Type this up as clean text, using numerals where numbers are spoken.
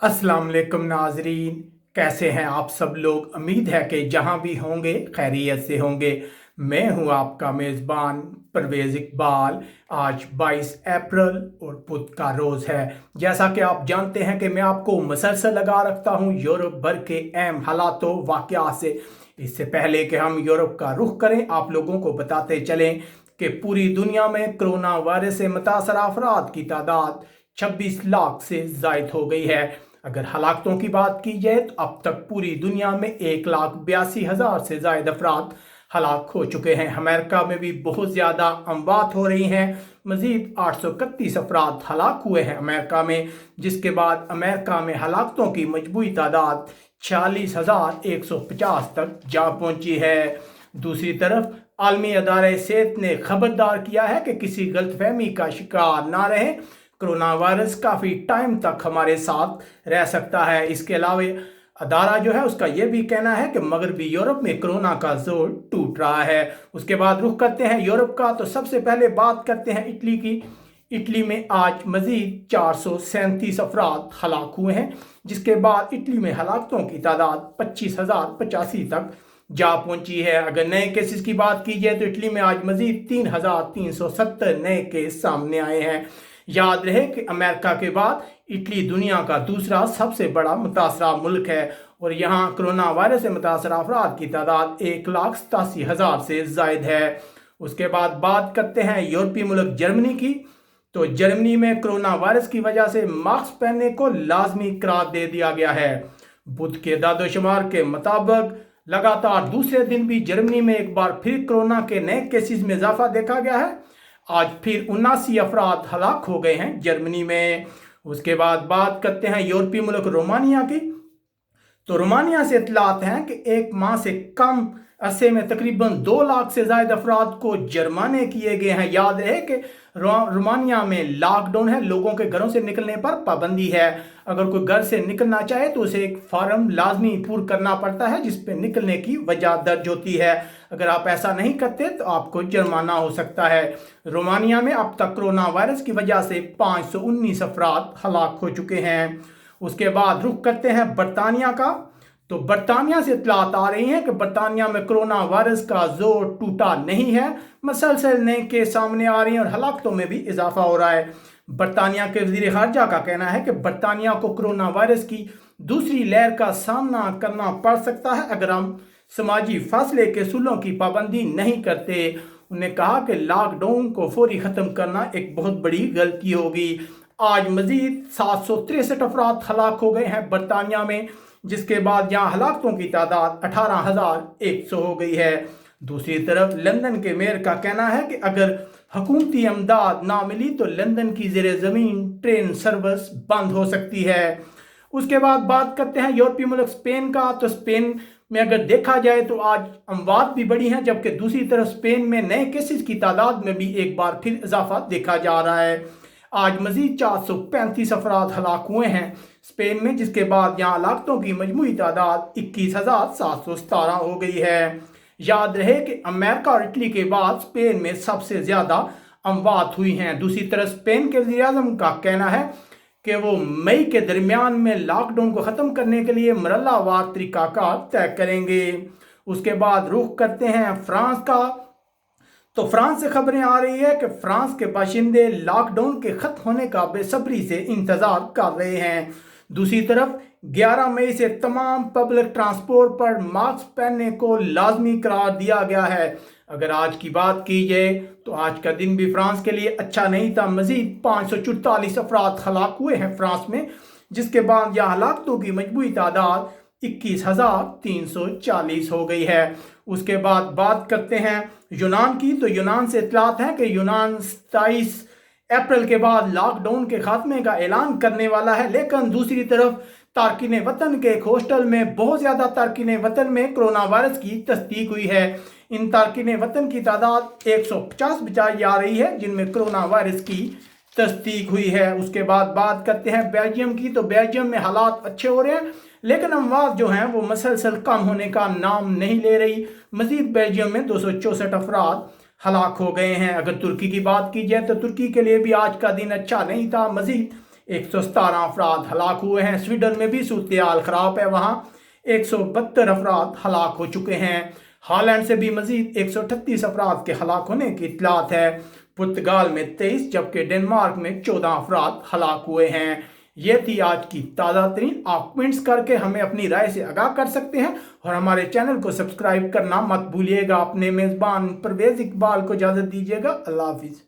अस्सलाम वालेकुम नाजरीन, कैसे हैं आप सब लोग। उम्मीद है कि जहां भी होंगे खैरियत से होंगे। मैं हूं आपका मेज़बान परवेज़ इकबाल। आज 22 अप्रैल और बुध का रोज़ है। जैसा कि आप जानते हैं कि मैं आपको मुसलसल लगा रखता हूं यूरोप भर के अहम हालातों वाक़यात से। इससे पहले कि हम यूरोप का रुख करें, आप लोगों को बताते चलें कि पूरी दुनिया में कोरोना वायरस से मुतासर अफराद की तादाद 26 लाख से ज़ायद हो गई है। अगर हलाकतों की बात की जाए तो अब तक पूरी दुनिया में 1,82,000 से ज़ायद अफराद हलाक हो चुके हैं। अमेरिका में भी बहुत ज़्यादा अमवात हो रही हैं। मज़ीद 831 अफराद हलाक हुए हैं अमेरिका में, जिसके बाद अमेरिका में हलाकतों की मजमूई तादाद 46,150 तक जा पहुंची है। दूसरी तरफ आलमी अदारे सेहत ने खबरदार किया है कि किसी गलतफहमी का शिकार ना रहें। कोरोना वायरस काफ़ी टाइम तक हमारे साथ रह सकता है। इसके अलावा अदारा जो है उसका यह भी कहना है कि मगरबी यूरोप में कोरोना का जोर टूट रहा है। उसके बाद रुख करते हैं यूरोप का, तो सबसे पहले बात करते हैं इटली की। इटली में आज मजीद 437 अफराद हलाक हुए हैं, जिसके बाद इटली में हलाकतों की तादाद 25,085 तक जा पहुंची है। अगर नए केसेस की बात की जाए तो इटली में आज मजीद 3,370 नए केस सामने आए हैं। याद रहे कि अमेरिका के बाद इटली दुनिया का दूसरा सबसे बड़ा मुतासरा मुल्क है और यहाँ कोरोना वायरस से मुतासर अफराद की तादाद 1,87,000 से जायद है। उसके बाद बात करते हैं यूरोपीय मुल्क जर्मनी की। तो जर्मनी में कोरोना वायरस की वजह से मास्क पहनने को लाजमी करार दे दिया गया है। बुध के दादोशुमार के मुताबिक लगातार दूसरे दिन भी जर्मनी में एक बार फिर कोरोना के नए केसेस में इजाफा देखा गया है। आज फिर 79 अफराद हलाक हो गए हैं जर्मनी में। उसके बाद बात करते हैं यूरोपीय मुल्क रोमानिया की। तो रोमानिया से इतलात हैं कि एक माह से कम अरसे में तकरीबन 2 लाख से ज्यादा अफराद को जुर्माने किए गए हैं। याद रहे कि रोमानिया में लॉकडाउन है, लोगों के घरों से निकलने पर पाबंदी है। अगर कोई घर से निकलना चाहे तो उसे एक फॉर्म लाजमी पूरा करना पड़ता है जिस पे निकलने की वजह दर्ज होती है। अगर आप ऐसा नहीं करते तो आपको जुर्माना हो सकता है। रोमानिया में अब तक कोरोना वायरस की वजह से 519 अफराद हलाक हो चुके हैं। उसके बाद रुख करते हैं बरतानिया का। तो बरतानिया से इतलात आ रही हैं कि बरतानिया में कोरोना वायरस का जोर टूटा नहीं है। मसलसल नए केस सामने आ रही हैं और हलाकतों में भी इजाफा हो रहा है। बरतानिया के वज़ीर ख़ारजा का कहना है कि बरतानिया को कोरोना वायरस की दूसरी लहर का सामना करना पड़ सकता है अगर हम समाजी फासले के असूलों की पाबंदी नहीं करते। उन्होंने कहा कि लॉकडाउन को फौरी ख़त्म करना एक बहुत बड़ी गलती होगी। आज मजीद 763 अफराद हलाक हो गए हैं बरतानिया में, जिसके बाद यहाँ हलाकतों की तादाद 18,100 हो गई है। दूसरी तरफ लंदन के मेयर का कहना है कि अगर हुकूमती अमदाद ना मिली तो लंदन की ज़ेरे ज़मीन ट्रेन सर्विस बंद हो सकती है। उसके बाद बात करते हैं यूरोपीय मुल्क स्पेन का। तो स्पेन में अगर देखा जाए तो आज अमवात भी बढ़ी हैं, जबकि दूसरी तरफ स्पेन में नए केसेस की तादाद में भी एक बार फिर इजाफा देखा जा रहा है। आज मजीद 435 अफराद हलाक हुए हैं स्पेन में, जिसके बाद यहाँ हलाकतों की मजमूई तादाद 21,717 हो गई है। याद रहे कि अमेरिका और इटली के बाद स्पेन में सबसे ज़्यादा अमवात हुई हैं। दूसरी तरफ स्पेन के वज़ीर-ए-आज़म का कहना है कि वो मई के दरमियान में लॉकडाउन को ख़त्म करने के लिए मरहलावार तरीक़ाकार तय करेंगे। उसके बाद रुख करते हैं फ्रांस का। तो फ्रांस से खबरें आ रही है कि फ्रांस के बाशिंदे लॉकडाउन के ख़त्म होने का बेसब्री से इंतज़ार कर रहे हैं। दूसरी तरफ 11 मई से तमाम पब्लिक ट्रांसपोर्ट पर मास्क पहनने को लाजमी करार दिया गया है। अगर आज की बात की जाए तो आज का दिन भी फ्रांस के लिए अच्छा नहीं था। मजीद 544 अफराद हलाक हुए हैं फ्रांस में, जिसके बाद यहाँ हलाकतों की मजमूई तादाद 21,340 हो गई है। उसके बाद बात करते हैं यूनान की। तो यूनान से इतलात है कि यूनान 27 अप्रैल के बाद लॉकडाउन के खात्मे का ऐलान करने वाला है। लेकिन दूसरी तरफ तारकीन वतन के एक हॉस्टल में बहुत ज़्यादा तारकीन वतन में कोरोना वायरस की तस्दीक हुई है। इन तारकीन वतन की तादाद 150 बताई जा रही है जिनमें कोरोना वायरस की तस्दीक हुई है। उसके बाद बात करते हैं बेल्जियम की। तो बेल्जियम में हालात अच्छे हो रहे हैं, लेकिन अमवात जो हैं वो मसलसल कम होने का नाम नहीं ले रही। मजीद बेल्जियम में 264 अफराद हलाक हो गए हैं। अगर तुर्की की बात की जाए तो तुर्की के लिए भी आज का दिन अच्छा नहीं था। मजीद 117 अफराद हलाक हुए हैं। स्वीडन में भी सूरत हाल ख़राब है, वहाँ 172 अफराद हलाक हो चुके हैं। हॉलैंड से भी मजीद 138 अफराद के हलाक होने की इत्तलात है। पुर्तगाल में 23 जबकि डेनमार्क में 14 अफराद हलाक हुए हैं। ये थी आज की ताज़ा तरीन। आप कमेंट्स करके हमें अपनी राय से आगाह कर सकते हैं और हमारे चैनल को सब्सक्राइब करना मत भूलिएगा। अपने मेज़बान परवेज़ इकबाल को इजाज़त दीजिएगा। अल्लाह हाफिज़।